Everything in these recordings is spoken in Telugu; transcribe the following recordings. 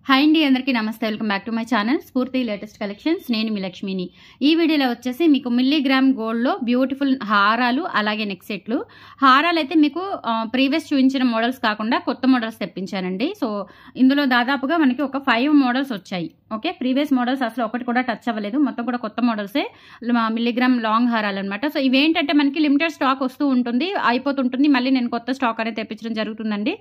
హాయ్ అండి, అందరికీ నమస్తే. Welcome back to my channel స్ఫూర్తి లేటెస్ట్ కలెక్షన్స్. నేను మీ లక్ష్మిని. ఈ వీడియోలో వచ్చేసి మీకు మిల్లీగ్రామ్ గోల్డ్లో బ్యూటిఫుల్ హారాలు అలాగే నెక్ సెట్లు. హారాలు అయితే మీకు ప్రీవియస్ చూపించిన మోడల్స్ కాకుండా కొత్త మోడల్స్ తెప్పించానండి. సో ఇందులో దాదాపుగా మనకి ఒక 5 మోడల్స్ వచ్చాయి. ఓకే, ప్రీవియస్ మోడల్స్ అసలు ఒకటి కూడా టచ్ అవ్వలేదు, మొత్తం కూడా కొత్త మోడల్సే మిల్లీగ్రామ్ లాంగ్ హారాలు అనమాట. సో ఇవేంటంటే మనకి లిమిటెడ్ స్టాక్ వస్తూ ఉంటుంది, అయిపోతుంటుంది, మళ్ళీ నేను కొత్త స్టాక్ అనేది తెప్పించడం జరుగుతుందండి.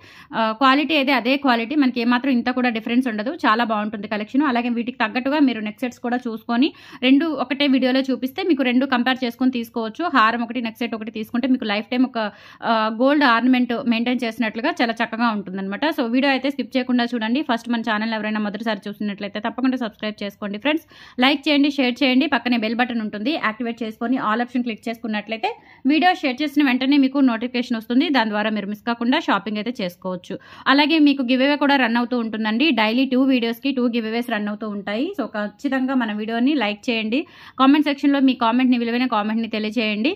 క్వాలిటీ అయితే అదే క్వాలిటీ, మనకి ఏమాత్రం ఇంత కూడా డిఫరెన్స్ ఉండదు. చాలా బాగుంటుంది కలెక్షన్. అలాగే వీటికి తగ్గట్టుగా మీరు నెక్ సెట్స్ కూడా చూసుకొని రెండు ఒకటే వీడియోలో చూపిస్తే మీకు రెండు కంపేర్ చేసుకొని తీసుకోవచ్చు. హారం ఒకటి, నెక్ సెట్ ఒకటి తీసుకుంటే మీకు లైఫ్ టైం ఒక గోల్డ్ ఆర్నమెంట్ మెయింటైన్ చేసినట్లుగా చాలా చక్కగా ఉంటుందన్నమాట. సో వీడియో అయితే స్కిప్ చేయకుండా చూడండి. ఫస్ట్ మన ఛానల్ ఎవరైనా మొదటిసారి చూసినట్లయితే తప్పకుండా సబ్స్క్రైబ్ చేసుకోండి ఫ్రెండ్స్. లైక్ చేయండి, షేర్ చేయండి, పక్కనే బెల్ బటన్ ఉంటుంది, యాక్టివేట్ చేసుకొని ఆల్ ఆప్షన్ క్లిక్ చేసుకున్నట్లయితే వీడియో షేర్ చేసిన వెంటనే మీకు నోటిఫికేషన్ వస్తుంది. దాని ద్వారా మీరు మిస్ కాకుండా షాపింగ్ అయితే చేసుకోవచ్చు. అలాగే మీకు గివ్ అవే కూడా రన్ అవుతూ ఉంటుందండి. డైలీ 2 వీడియోస్కి 2 గివ్ అవేస్ రన్ అవుతూ ఉంటాయి. సో ఖచ్చితంగా మన వీడియోని లైక్ చేయండి. కామెంట్ సెక్షన్లో మీ కామెంట్ని, విలువైన కామెంట్ని తెలియజేయండి.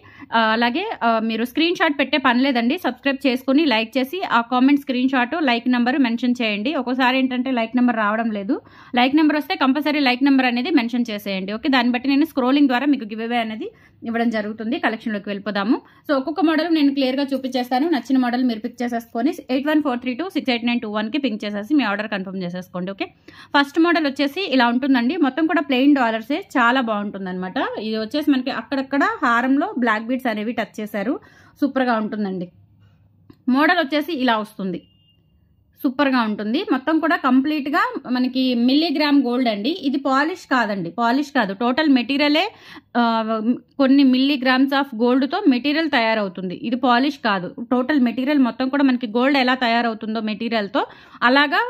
అలాగే మీరు స్క్రీన్ షాట్ పెట్టే పని లేదండి, సబ్స్క్రైబ్ చేసుకుని లైక్ చేసి ఆ comment screen shot like number mention చేయండి. ఒక్కోసారి ఏంటంటే లైక్ నెంబర్ రావడం లేదు, లైక్ నెంబర్ వస్తే కంపల్సరీ లైక్ నెంబర్ అనేది మెన్షన్ చేసేయండి. ఓకే, దాన్ని బట్టి నేను స్క్రోలింగ్ ద్వారా మీకు గివ్ అవే అనేది ఇవ్వడం జరుగుతుంది. కలెక్షన్లోకి వెళ్ళిపోదాము. సో ఒక్కొక్క మోడల్ నేను క్లియర్గా చూపించేస్తాను. నచ్చిన మోడల్ మీరు పిక్ చేసేసుకొని 8143268921కి పింక్ చేసేసి మీ ఆర్డర్ కన్ఫర్మ్ చేసేసుకోండి. ఓకే, ఫస్ట్ మోడల్ వచ్చేసి ఇలా ఉంటుందండి. మొత్తం కూడా ప్లెయిన్ డాలర్సే, చాలా బాగుంటుంది అనమాట. ఇది వచ్చేసి మనకి అక్కడక్కడ హారంలో బ్లాక్ బీడ్స్ అనేవి టచ్ చేశారు, సూపర్గా ఉంటుందండి. మోడల్ వచ్చేసి ఇలా వస్తుంది, సూపర్గా ఉంటుంది. మొత్తం కూడా కంప్లీట్గా మనకి మిల్లీగ్రామ్ గోల్డ్ అండి. ఇది పాలిష్ కాదండి, పాలిష్ కాదు, టోటల్ మెటీరియలే కొన్ని మిల్లీగ్రామ్స్ ఆఫ్ గోల్డ్తో మెటీరియల్ తయారవుతుంది. ఇది పాలిష్ కాదు, టోటల్ మెటీరియల్ మొత్తం కూడా మనకి గోల్డ్ ఎలా తయారవుతుందో మెటీరియల్తో అలాగా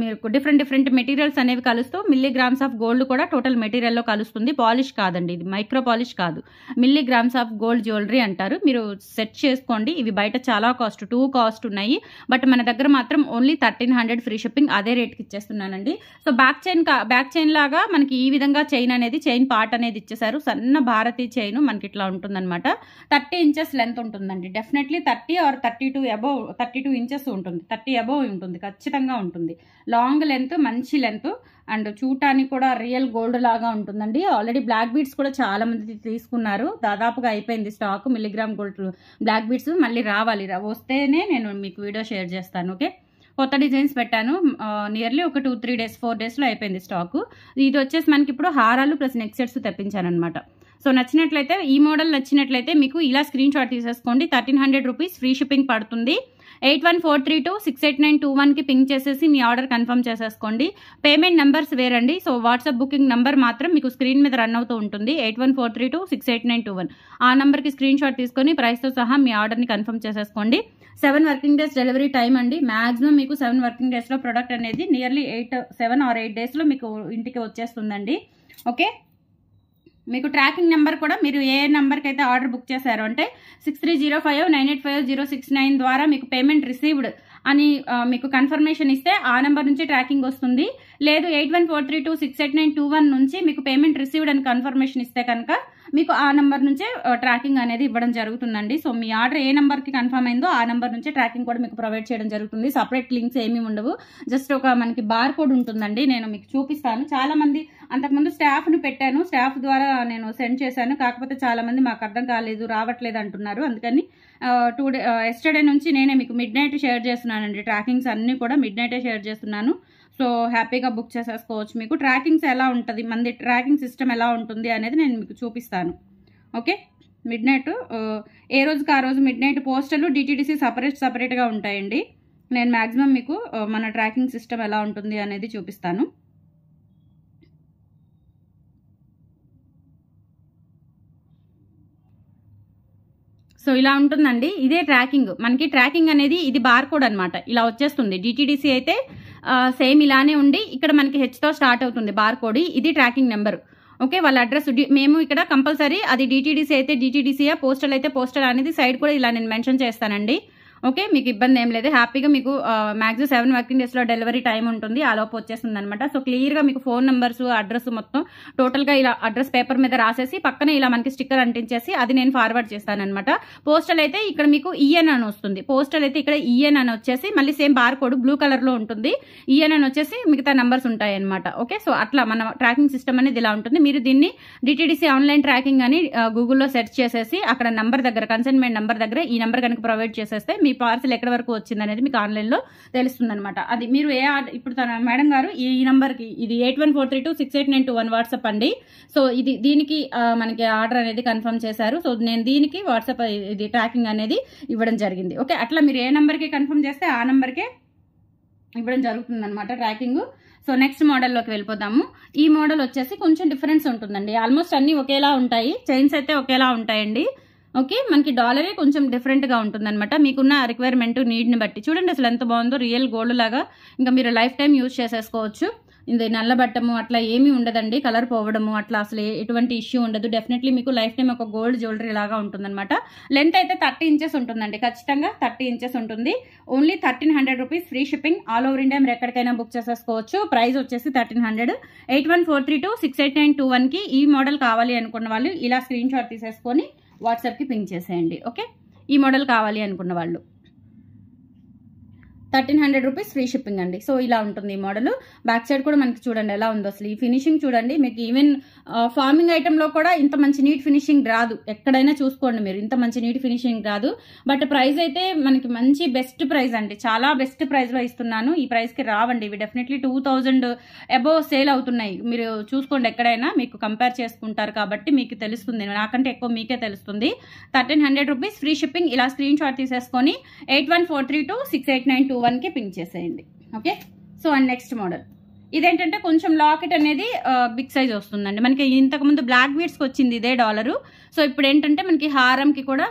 మీకు డిఫరెంట్ మెటీరియల్స్ అనేవి కలుస్తూ మిల్లీగ్రామ్స్ ఆఫ్ గోల్డ్ కూడా టోటల్ మెటీరియల్లో కలుస్తుంది. పాలిష్ కాదండి, ఇది మైక్రో పాలిష్ కాదు, మిల్లీగ్రామ్స్ ఆఫ్ గోల్డ్ జ్యువెలరీ అంటారు. మీరు సెట్ చేసుకోండి. ఇవి బయట చాలా కాస్ట్, 2 కాస్ట్ ఉన్నాయి, బట్ మన దగ్గర మాత్రం ఓన్లీ 1300 ఫ్రీ షిప్పింగ్, అదే రేట్కి ఇచ్చేస్తున్నానండి. సో బ్యాక్ చైన్ లాగా మనకి ఈ విధంగా చైన్ పార్ట్ అనేది ఇచ్చేసారు. సన్న భారతీ చైన్ మనకి ఇట్లా ఉంటుందన్నమాట. 30 ఇంచెస్ లెంత్ ఉంటుందండి. డెఫినెట్లీ 30 ఆర్ 32 ఇంచెస్ ఉంటుంది, 30 అబోవ్ ఉంటుంది, ఖచ్చితంగా ఉంటుంది. లాంగ్ లెంత్, మంచి లెంత్, అండ్ చూడటానికి కూడా రియల్ గోల్డ్ లాగా ఉంటుందండి. ఆల్రెడీ బ్లాక్ బీడ్స్ కూడా చాలా మంది తీసుకున్నారు, దాదాపుగా అయిపోయింది stock. Milligram gold black beads మళ్ళీ రావాలి, వస్తేనే నేను మీకు వీడియో షేర్ చేస్తాను. ఓకే, కొత్త డిజైన్స్ పెట్టాను. నియర్లీ ఒక 2-3 డేస్ 4 డేస్లో అయిపోయింది స్టాక్. ఇది వచ్చేసి మనకి ఇప్పుడు హారాలు ప్లస్ నెక్ సెట్స్ తెప్పించాను అనమాట. సో నచ్చినట్లయితే, ఈ మోడల్ నచ్చినట్లయితే మీకు ఇలా స్క్రీన్ షాట్ తీసేసుకోండి. 1300 రూపీస్ ఫ్రీ షిప్పింగ్ పడుతుంది. 8143268921కి పింక్ చేసేసి మీ ఆర్డర్ కన్ఫర్మ్ చేసేసుకోండి. పేమెంట్ నెంబర్స్ వేరండి. సో వాట్సాప్ బుకింగ్ నెంబర్ మాత్రం మీకు స్క్రీన్ మీద రన్ అవుతూ ఉంటుంది, 8143268921. ఆ నెంబర్కి స్క్రీన్ షాట్ తీసుకొని ప్రైస్తో సహా మీ ఆర్డర్ని కన్ఫర్మ్ చేసేసుకోండి. 7 వర్కింగ్ డేస్ డెలివరీ టైం అండి. మ్యాక్సిమం మీకు 7 వర్కింగ్ డేస్లో ప్రొడక్ట్ అనేది నియర్లీ 7 or 8 డేస్లో మీకు ఇంటికి వచ్చేస్తుందండి. ఓకే, మీకు ట్రాకింగ్ నెంబర్ కూడా మీరు ఏ నెంబర్కి అయితే ఆర్డర్ బుక్ చేశారో అంటే 6305985069 ద్వారా మీకు పేమెంట్ రిసీవ్డ్ అని మీకు కన్ఫర్మేషన్ ఇస్తే ఆ నెంబర్ నుంచి ట్రాకింగ్ వస్తుంది. లేదు 8143268921 నుంచి మీకు పేమెంట్ రిసీవ్డ్ అని కన్ఫర్మేషన్ ఇస్తే కనుక మీకు ఆ నెంబర్ నుంచే ట్రాకింగ్ అనేది ఇవ్వడం జరుగుతుందండి. సో మీ ఆర్డర్ ఏ నెంబర్కి కన్ఫర్మ్ అయిందో ఆ నెంబర్ నుంచే ట్రాకింగ్ కూడా మీకు ప్రొవైడ్ చేయడం జరుగుతుంది. సపరేట్ లింక్స్ ఏమీ ఉండవు, జస్ట్ ఒక మనకి బార్ కోడ్ ఉంటుందండి. నేను మీకు చూపిస్తాను. చాలా మంది అంతకుముందు స్టాఫ్ను పెట్టాను, స్టాఫ్ ద్వారా నేను సెండ్ చేశాను, కాకపోతే చాలా మంది మాకు అర్థం కాలేదు, రావట్లేదు అంటున్నారు. అందుకని ఎస్టర్డే నుంచి నేనే మీకు మిడ్ నైట్ షేర్ చేస్తున్నానండి. ట్రాకింగ్స్ అన్నీ కూడా మిడ్ నైటే షేర్ చేస్తున్నాను. సో హ్యాపీగా బుక్ చేసేసుకోవచ్చు. మీకు ట్రాకింగ్స్ ఎలా ఉంటుంది, మంది ట్రాకింగ్ సిస్టమ్ ఎలా ఉంటుంది అనేది నేను మీకు చూపిస్తాను. ఓకే, మిడ్ నైట్ ఏ రోజుకి ఆ రోజు మిడ్ నైట్ పోస్టల్ డిటీడీసీ సపరేట్గా ఉంటాయండి. నేను మ్యాక్సిమం మీకు మన ట్రాకింగ్ సిస్టమ్ ఎలా ఉంటుంది అనేది చూపిస్తాను. సో ఇలా ఉంటుందండి, ఇదే ట్రాకింగ్. మనకి ట్రాకింగ్ అనేది ఇది బార్ కోడ్ అనమాట, ఇలా వచ్చేస్తుంది. డిటీడీసీ అయితే సేమ్ ఇలానే ఉండి ఇక్కడ మనకి హెచ్తో స్టార్ట్ అవుతుంది బార్ కోడ్. ఇది ట్రాకింగ్ నెంబర్. ఓకే, వాళ్ళ అడ్రస్ మేము ఇక్కడ కంపల్సరీ అది డిటీడీసీ అయితే డిటీడీసీయా, పోస్టల్ అయితే పోస్టల్ అనేది సైడ్ కూడా ఇలా నేను మెన్షన్ చేస్తానండి. ఓకే, మీకు ఇబ్బంది ఏం లేదు. హ్యాపీగా మీకు మ్యాక్సిమం 7 వర్కింగ్ డేస్లో డెలివరీ టైం ఉంటుంది. ఆ లోపు వచ్చేస్తుంది అనమాట. సో క్లియర్గా మీకు ఫోన్ నెంబర్స్, అడ్రస్ మొత్తం టోటల్గా ఇలా అడ్రస్ పేపర్ మీద రాసేసి పక్కన ఇలా మనకి స్టిక్కర్ అంటించేసి అది నేను ఫార్వర్డ్ చేస్తానమాట. పోస్టల్ అయితే ఇక్కడ మీకు ఈఎన్ అని వస్తుంది. పోస్టల్ అయితే ఇక్కడ ఈఎన్ అని వచ్చేసి మళ్ళీ సేమ్ బార్ కోడ్ బ్లూ కలర్లో ఉంటుంది. ఈఎన్ అని వచ్చేసి మిగతా నెంబర్స్ ఉంటాయి అనమాట. ఓకే, సో అట్లా మన ట్రాకింగ్ సిస్టమ్ అనేది ఇలా ఉంటుంది. మీరు దీన్ని డిటిడిసి ఆన్లైన్ ట్రాకింగ్ అని గూగుల్లో సెర్చ్ చేసేసి అక్కడ నంబర్ దగ్గర, కన్సైన్మెంట్ నెంబర్ దగ్గర ఈ నెంబర్ కనుక ప్రొవైడ్ చేసేస్తే మీ పార్సల్ ఎక్కడి వరకు వచ్చింది అనేది మీకు ఆన్లైన్లో తెలుస్తుంది అనమాట. అది మీరు ఇప్పుడు తన మేడం గారు ఈ నెంబర్కి, ఇది 8143268921 వాట్సాప్ అండి. సో దీనికి మనకి ఆర్డర్ అనేది కన్ఫర్మ్ చేశారు. సో నేను దీనికి వాట్సాప్ ఇది ట్రాకింగ్ అనేది ఇవ్వడం జరిగింది. ఓకే, అట్లా మీరు ఏ నెంబర్కి కన్ఫర్మ్ చేస్తే ఆ నెంబర్కే ఇవ్వడం జరుగుతుంది అనమాట ట్రాకింగ్. సో నెక్స్ట్ మోడల్లోకి వెళ్ళిపోదాము. ఈ మోడల్ వచ్చేసి కొంచెం డిఫరెన్స్ ఉంటుందండి. ఆల్మోస్ట్ అన్ని ఒకేలా ఉంటాయి, చైన్స్ అయితే ఒకేలా ఉంటాయండి. ఓకే, మనకి డాలరే కొంచెం డిఫరెంట్గా ఉంటుందన్నమాట. మీకున్న రిక్వైర్మెంట్, నీడ్ని బట్టి. చూడండి అసలు ఎంత బాగుందో, రియల్ గోల్డ్ లాగా. ఇంకా మీరు లైఫ్ టైం యూజ్ చేసేసుకోవచ్చు. ఇది నల్లబట్టము అట్లా ఏమీ ఉండదండి, కలర్ పోవడము అట్లా అసలు ఎటువంటి ఇష్యూ ఉండదు. డెఫినెట్లీ మీకు లైఫ్ టైం ఒక గోల్డ్ జ్యువెలరీ లాగా ఉంటుందన్నమాట. లెంత్ అయితే 30 ఇంచెస్ ఉంటుందండి, ఖచ్చితంగా 30 ఇంచెస్ ఉంటుంది. Only 1300 rupees, free shipping. All over India మీరు ఎక్కడికైనా బుక్ చేసేసుకోవచ్చు. ప్రైస్ వచ్చేసి 1300. 8143268921కి ఈ మోడల్ కావాలి అనుకున్న వాళ్ళు ఇలా స్క్రీన్ షాట్ తీసేసుకొని వాట్సాప్కి పింక్ చేసేయండి. ఓకే, ఈ మోడల్ కావాలి అనుకున్న వాళ్ళు 1300 రూపీస్, ఫ్రీ షిప్పింగ్ అండి. సో ఇలా ఉంటుంది ఈ మోడల్. బ్యాక్ సైడ్ కూడా మనకి చూడండి ఎలా ఉందో అసలు. ఈ ఫినిషింగ్ చూడండి, మీకు ఈవెన్ ఫార్మింగ్ ఐటెంలో కూడా ఇంత మంచి నీట్ ఫినిషింగ్ రాదు. ఎక్కడైనా చూసుకోండి మీరు, ఇంత మంచి నీట్ ఫినిషింగ్ రాదు. బట్ ప్రైస్ అయితే మనకి మంచి బెస్ట్ ప్రైస్ అండి, చాలా బెస్ట్ ప్రైస్లో ఇస్తున్నాను. ఈ ప్రైస్కి రావండి ఇవి. డెఫినెట్లీ 2000 అబోవ్ సేల్ అవుతున్నాయి. మీరు చూసుకోండి, ఎక్కడైనా మీకు కంపేర్ చేసుకుంటారు కాబట్టి మీకు తెలుస్తుంది, నాకంటే ఎక్కువ మీకే తెలుస్తుంది. 1300 రూపీస్, ఫ్రీ షిప్పింగ్. ఇలా స్క్రీన్ షాట్ తీసేసుకొని 8143268921కి పింక్ చేసేయండి. Okay, so and next model ఇదేంటంటే కొంచెం లాకెట్ అనేది బిగ్ సైజ్ వస్తుందండి. మనకి ఇంతకుముందు బ్లాక్ బీడ్స్కి వచ్చింది ఇదే డాలరు. సో ఇప్పుడు ఏంటంటే మనకి హారంకి కూడా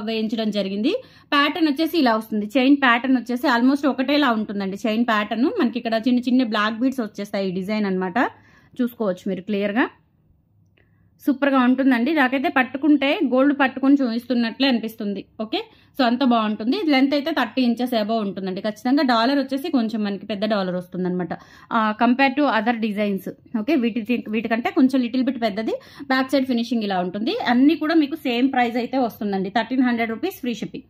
వేయించడం జరిగింది. ప్యాటర్న్ వచ్చేసి ఇలా వస్తుంది. చైన్ ప్యాటర్న్ వచ్చేసి ఆల్మోస్ట్ ఒకటేలా ఉంటుందండి. చైన్ ప్యాటర్న్ మనకి ఇక్కడ చిన్న చిన్న బ్లాక్ బీడ్స్ వచ్చేస్తాయి. ఈ డిజైన్ అనమాట, చూసుకోవచ్చు మీరు క్లియర్గా. సూపర్గా ఉంటుందండి. నాకైతే పట్టుకుంటే గోల్డ్ పట్టుకొని చూపిస్తున్నట్లే అనిపిస్తుంది. ఓకే, సో అంత బాగుంటుంది. లెంత్ అయితే 30 ఇంచెస్ అబోవ్ ఉంటుందండి. ఖచ్చితంగా డాలర్ వచ్చేసి కొంచెం మనకి పెద్ద డాలర్ వస్తుంది అనమాట compare to other designs. Okay, వీటికంటే కొంచెం లిటిల్ బిట్ పెద్దది. బ్యాక్ సైడ్ ఫినిషింగ్ ఇలా ఉంటుంది. అన్ని కూడా మీకు సేమ్ ప్రైస్ అయితే వస్తుందండి, 1300 రూపీస్, ఫ్రీ షిప్పింగ్.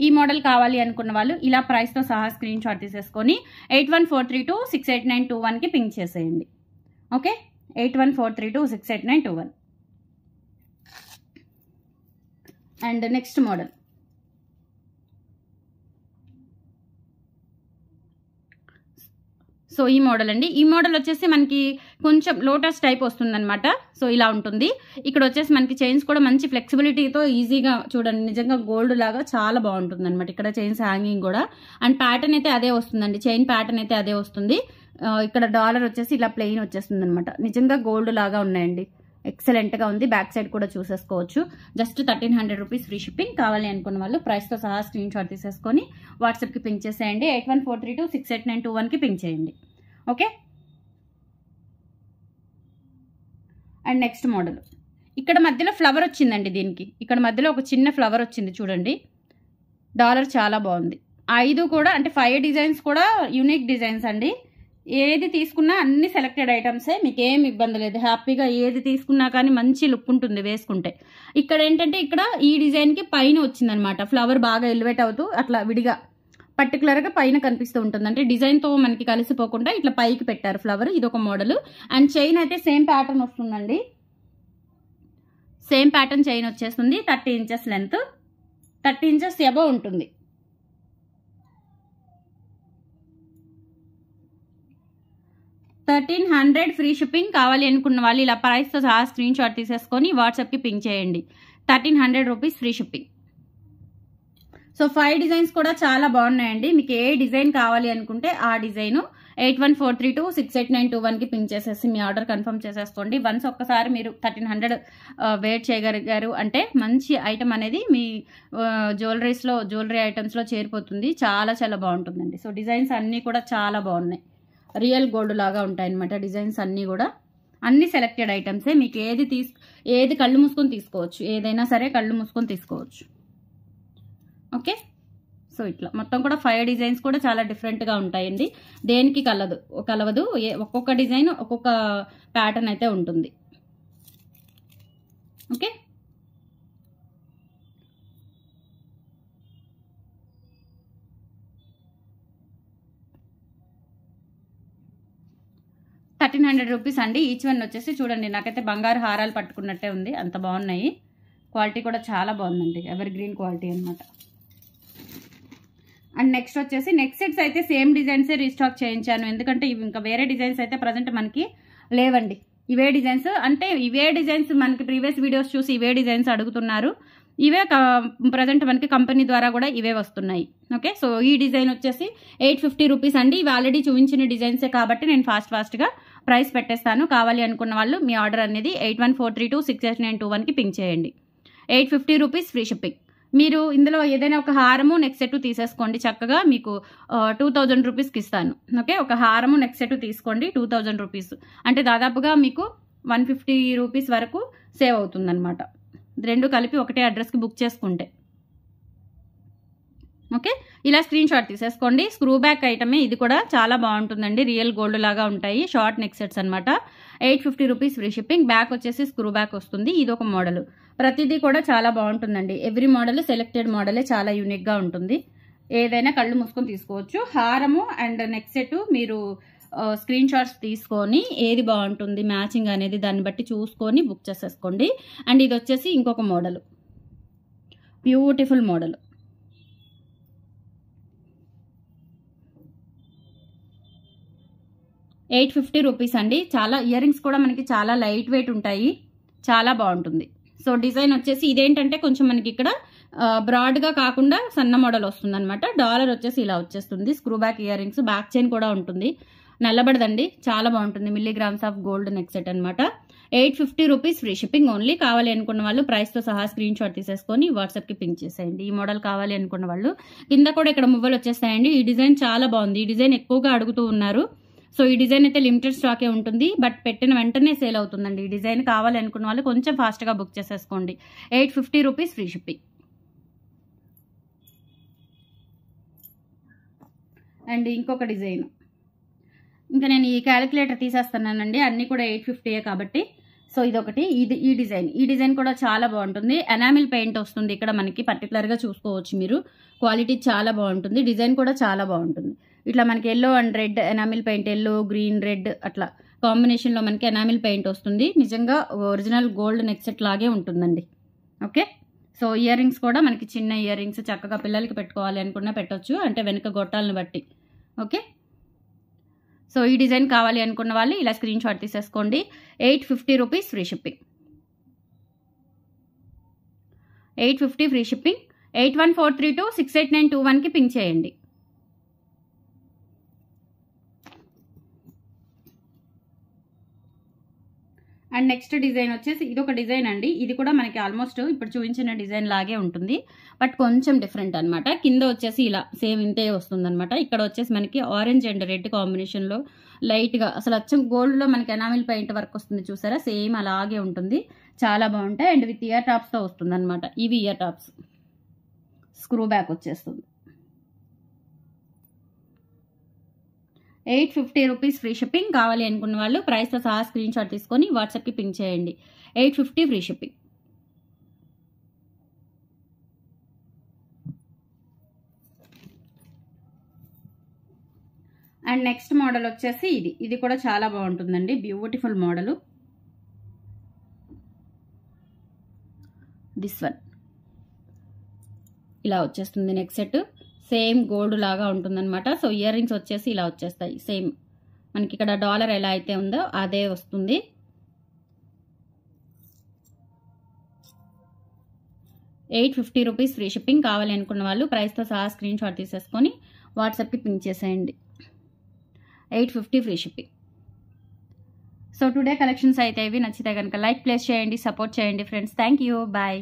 ఈ మోడల్ కావాలి అనుకున్న వాళ్ళు ఇలా ప్రైస్తో సహా స్క్రీన్ షాట్ తీసేసుకొని 8143268921కి పింక్ చేసేయండి. Okay, 8143268921. And next model so ఈ మోడల్ అండి. ఈ మోడల్ వచ్చేసి మనకి కొంచెం లోటస్ టైప్ వస్తుందన్నమాట. సో ఇలా ఉంటుంది. ఇక్కడ వచ్చేసి మనకి చైన్స్ కూడా మంచి ఫ్లెక్సిబిలిటీతో ఈజీగా చూడండి, నిజంగా గోల్డ్ లాగా చాలా బాగుంటుంది అనమాట. ఇక్కడ చైన్స్ హ్యాంగింగ్ కూడా అండ్ ప్యాటర్న్ అయితే అదే వస్తుందండి. చైన్ ప్యాటర్న్ అయితే అదే వస్తుంది. ఇక్కడ డాలర్ వచ్చేసి ఇలా ప్లెయిన్ వచ్చేస్తుంది అనమాట. నిజంగా గోల్డ్ లాగా ఉన్నాయండి, ఎక్సలెంట్గా ఉంది. బ్యాక్ సైడ్ కూడా చూసేసుకోవచ్చు. Just 1300 rupees, free shipping. కావాలి అనుకున్న వాళ్ళు ప్రైస్తో సహా స్క్రీన్ షాట్ తీసేసుకొని వాట్సాప్కి పింక్ చేసేయండి. 8143268921కి పింక్ చేయండి. ఓకే, అండ్ నెక్స్ట్ మోడల్ ఇక్కడ మధ్యలో ఫ్లవర్ వచ్చిందండి. దీనికి ఇక్కడ మధ్యలో ఒక చిన్న ఫ్లవర్ వచ్చింది చూడండి. డాలర్ చాలా బాగుంది. 5 కూడా అంటే 5 డిజైన్స్ కూడా యూనిక్ డిజైన్స్ అండి. ఏది తీసుకున్నా అన్ని సెలెక్టెడ్ ఐటమ్సే, మీకు ఏం ఇబ్బంది లేదు. హ్యాపీగా ఏది తీసుకున్నా కానీ మంచి లుక్ ఉంటుంది వేసుకుంటే. ఇక్కడ ఏంటంటే ఇక్కడ ఈ డిజైన్కి పైన వచ్చిందనమాట ఫ్లవర్, బాగా ఎలివేట్ అవుతూ అట్లా విడిగా పర్టికులర్గా పైన కనిపిస్తూ ఉంటుంది. అంటే డిజైన్తో మనకి కలిసిపోకుండా ఇట్లా పైకి పెట్టారు ఫ్లవర్. ఇది ఒక మోడల్. అండ్ చైన్ అయితే సేమ్ ప్యాటర్న్ వస్తుందండి. సేమ్ ప్యాటర్న్ చైన్ వచ్చేస్తుంది. 30 ఇంచెస్ లెంత్, 30 ఇంచెస్ అబోవ్ ఉంటుంది. $1300 ఫ్రీ షిప్పింగ్. కావాలి అనుకున్న వాళ్ళు ఇలా ప్రైస్తో సహా స్క్రీన్ షాట్ తీసేసుకొని వాట్సాప్కి పింక్ చేయండి. 1300 rupees, free shipping. So 5 designs కూడా చాలా బాగున్నాయండి. మీకు ఏ డిజైన్ కావాలి అనుకుంటే ఆ డిజైన్ 8143268921కి పింక్ చేసేసి మీ ఆర్డర్ కన్ఫర్మ్ చేసేసుకోండి. వన్స్ ఒక్కసారి మీరు 1300 వెయిట్ చేయగలిగారు అంటే మంచి ఐటమ్ అనేది మీ జ్యువెలరీ ఐటమ్స్లో చేరిపోతుంది. చాలా చాలా బాగుంటుందండి. సో డిజైన్స్ అన్నీ కూడా చాలా బాగున్నాయి, రియల్ గోల్డ్ లాగా ఉంటాయి అన్నమాట. డిజైన్స్ అన్నీ కూడా అన్ని సెలెక్టెడ్ ఐటమ్సే. మీకు ఏది కళ్ళు మూసుకొని తీసుకోవచ్చు, ఏదైనా సరే కళ్ళు మూసుకొని తీసుకోవచ్చు. ఓకే, సో ఇట్లా మొత్తం కూడా 5 డిజైన్స్ కూడా చాలా డిఫరెంట్గా ఉంటాయండి. దేనికి కలవదు. ఒక్కొక్క డిజైన్ ఒక్కొక్క ప్యాటర్న్ అయితే ఉంటుంది. ఓకే, ₹1300 అండి. ఈచ్ వన్ వచ్చేసి చూడండి, నాకైతే బంగారు హారాలు పట్టుకున్నట్టే ఉంది, అంత బాగున్నాయి. క్వాలిటీ కూడా చాలా బాగుందండి, ఎవర్ గ్రీన్ క్వాలిటీ అనమాట. అండ్ నెక్స్ట్ వచ్చేసి నెక్ సెట్స్ అయితే సేమ్ డిజైన్సే రీస్టాక్ చేయించాను, ఎందుకంటే ఇవి ఇంకా వేరే డిజైన్స్ అయితే ప్రజెంట్ మనకి లేవండి. ఇవే డిజైన్స్, అంటే ఇవే డిజైన్స్ మనకి ప్రీవియస్ వీడియోస్ చూసి ఇవే డిజైన్స్ అడుగుతున్నారు. ఇవే ప్రజెంట్ మనకి కంపెనీ ద్వారా కూడా ఇవే వస్తున్నాయి. ఓకే, సో ఈ డిజైన్ వచ్చేసి ₹850 అండి. ఇవి ఆల్రెడీ చూపించిన డిజైన్సే కాబట్టి నేను ఫాస్ట్గా ప్రైస్ పెట్టేస్తాను. కావాలి అనుకున్న వాళ్ళు మీ ఆర్డర్ అనేది 8143268921కి పింక్ చేయండి. ₹850 ఫ్రీ షిప్పింగ్. మీరు ఇందులో ఏదైనా ఒక హారము నెక్ సెట్ తీసేసుకోండి, చక్కగా మీకు ₹2000కి ఇస్తాను. ఓకే, ఒక హారము నెక్ సెట్ తీసుకోండి, ₹2000, అంటే దాదాపుగా మీకు ₹150 వరకు సేవ్ అవుతుందన్నమాట. రెండు కలిపి ఒకటే అడ్రస్కి బుక్ చేసుకుంటే. ఓకే, ఇలా స్క్రీన్ షాట్ తీసేసుకోండి. స్క్రూ బ్యాక్ ఐటమే, ఇది కూడా చాలా బాగుంటుందండి, రియల్ గోల్డ్ లాగా ఉంటాయి. షార్ట్ నెక్ సెట్స్ అనమాట. ₹850 ఫ్రీ షిప్పింగ్. బ్యాక్ వచ్చేసి స్క్రూ బ్యాక్ వస్తుంది. ఇది ఒక మోడల్. ప్రతిదీ కూడా చాలా బాగుంటుందండి. ఎవ్రీ మోడల్ సెలెక్టెడ్ మోడలే చాలా యూనిక్గా ఉంటుంది. ఏదైనా కళ్ళు మూసుకొని తీసుకోవచ్చు. హారము అండ్ నెక్ సెట్ మీరు స్క్రీన్ షాట్స్ తీసుకొని ఏది బాగుంటుంది మ్యాచింగ్ అనేది దాన్ని బట్టి చూసుకొని బుక్ చేసేసుకోండి. అండ్ ఇది వచ్చేసి ఇంకొక మోడల్, బ్యూటిఫుల్ మోడల్. ₹850 అండి. చాలా ఇయర్ రింగ్స్ కూడా మనకి చాలా లైట్ వెయిట్ ఉంటాయి, చాలా బాగుంటుంది. సో డిజైన్ వచ్చేసి ఇదేంటంటే కొంచెం మనకి ఇక్కడ బ్రాడ్గా కాకుండా సన్న మోడల్ వస్తుంది అనమాట. డాలర్ వచ్చేసి ఇలా వచ్చేస్తుంది. Screw back ear rings, back chain కూడా ఉంటుంది, నల్లబడదండి, చాలా బాగుంటుంది. Milligrams of gold neck set అనమాట. ₹850 ఫ్రీ షిప్పింగ్ ఓన్లీ. కావాలి అనుకున్న వాళ్ళు ప్రైస్తో సహా స్క్రీన్ షాట్ తీసేసుకొని వాట్సాప్కి పింక్ చేసేయండి. ఈ మోడల్ కావాలి అనుకున్న వాళ్ళు. కింద కూడా ఇక్కడ మువ్వలు వచ్చేస్తాయండి. ఈ డిజైన్ చాలా బాగుంది, ఈ డిజైన్ ఎక్కువగా అడుగుతూ ఉన్నారు. సో ఈ డిజైన్ అయితే లిమిటెడ్ స్టాకే ఉంటుంది, బట్ పెట్టిన వెంటనే సేల్ అవుతుందండి. ఈ డిజైన్ కావాలి అనుకున్న వాళ్ళు కొంచెం ఫాస్ట్గా బుక్ చేసేసుకోండి. ₹850 ఫ్రీ షిప్పింగ్. అండ్ ఇంకొక డిజైన్, ఇంకా నేను ఈ క్యాలిక్యులేటర్ తీసేస్తున్నానండి, అన్నీ కూడా 850 కాబట్టి. సో ఇదొకటి, ఈ డిజైన్ కూడా చాలా బాగుంటుంది. ఎనామిల్ పెయింట్ వస్తుంది ఇక్కడ మనకి, పర్టికులర్గా చూసుకోవచ్చు మీరు. క్వాలిటీ చాలా బాగుంటుంది, డిజైన్ కూడా చాలా బాగుంటుంది. ఇట్లా మనకి yellow and red enamel paint, yellow green red అట్లా కాంబినేషన్లో మనకి ఎనామిల్ పెయింట్ వస్తుంది. నిజంగా ఒరిజినల్ గోల్డ్ నెక్ సెట్ లాగే ఉంటుందండి. ఓకే, సో ఇయర్ రింగ్స్ కూడా మనకి చిన్న ఇయర్ రింగ్స్ చక్కగా పిల్లలకి పెట్టుకోవాలి అనుకున్నా పెట్టవచ్చు, అంటే వెనుక గొట్టాలను బట్టి. ఓకే, సో ఈ డిజైన్ కావాలి అనుకున్న వాళ్ళు ఇలా స్క్రీన్ షాట్ తీసేసుకోండి. ₹850 ఫ్రీ షిప్పింగ్. 850 free shipping. 8143268921కి పింక్ చేయండి. అండ్ నెక్స్ట్ డిజైన్ వచ్చేసి ఇదొక డిజైన్ అండి. ఇది కూడా మనకి ఆల్మోస్ట్ ఇప్పుడు చూపించిన డిజైన్ లాగే ఉంటుంది, బట్ కొంచెం డిఫరెంట్ అనమాట. కింద వచ్చేసి ఇలా సేమ్ ఇంతే వస్తుంది అనమాట. ఇక్కడ వచ్చేసి మనకి ఆరెంజ్ అండ్ రెడ్ కాంబినేషన్లో లైట్గా, అసలు అచ్చం గోల్డ్లో మనకి ఎనామిల్ పెయింట్ వర్క్ వస్తుంది చూసారా, సేమ్ అలాగే ఉంటుంది, చాలా బాగుంటాయి. అండ్ విత్ ఇయర్ టాప్స్తో వస్తుంది అనమాట. ఇవి ఇయర్ టాప్స్, స్క్రూ బ్యాక్ వచ్చేస్తుంది. ₹850 ఫ్రీ షిప్పింగ్. కావాలి అనుకున్న వాళ్ళు ప్రైస్తో సహా స్క్రీన్ షాట్ తీసుకొని వాట్సాప్కి పింక్ చేయండి. 850 free shipping. And next model వచ్చేసి ఇది కూడా చాలా బాగుంటుందండి, బ్యూటిఫుల్ మోడల్. దిస్ వన్ ఇలా వచ్చేస్తుంది నెక్ సెట్, సేమ్ గోల్డ్ లాగా ఉంటుందన్నమాట. సో ఇయర్ రింగ్స్ వచ్చేసి ఇలా వచ్చేస్తాయి, సేమ్ మనకి ఇక్కడ డాలర్ ఎలా అయితే ఉందో అదే వస్తుంది. ₹850 ఫ్రీ షిప్పింగ్. కావాలి అనుకున్న వాళ్ళు ప్రైస్తో సహా స్క్రీన్ షాట్ తీసేసుకొని వాట్సాప్కి పింక్ చేసేయండి. 850 free shipping. So today collections అయితే ఇవి. నచ్చితే కనుక లైక్ ప్లేస్ చేయండి, సపోర్ట్ చేయండి ఫ్రెండ్స్. Thank you, bye.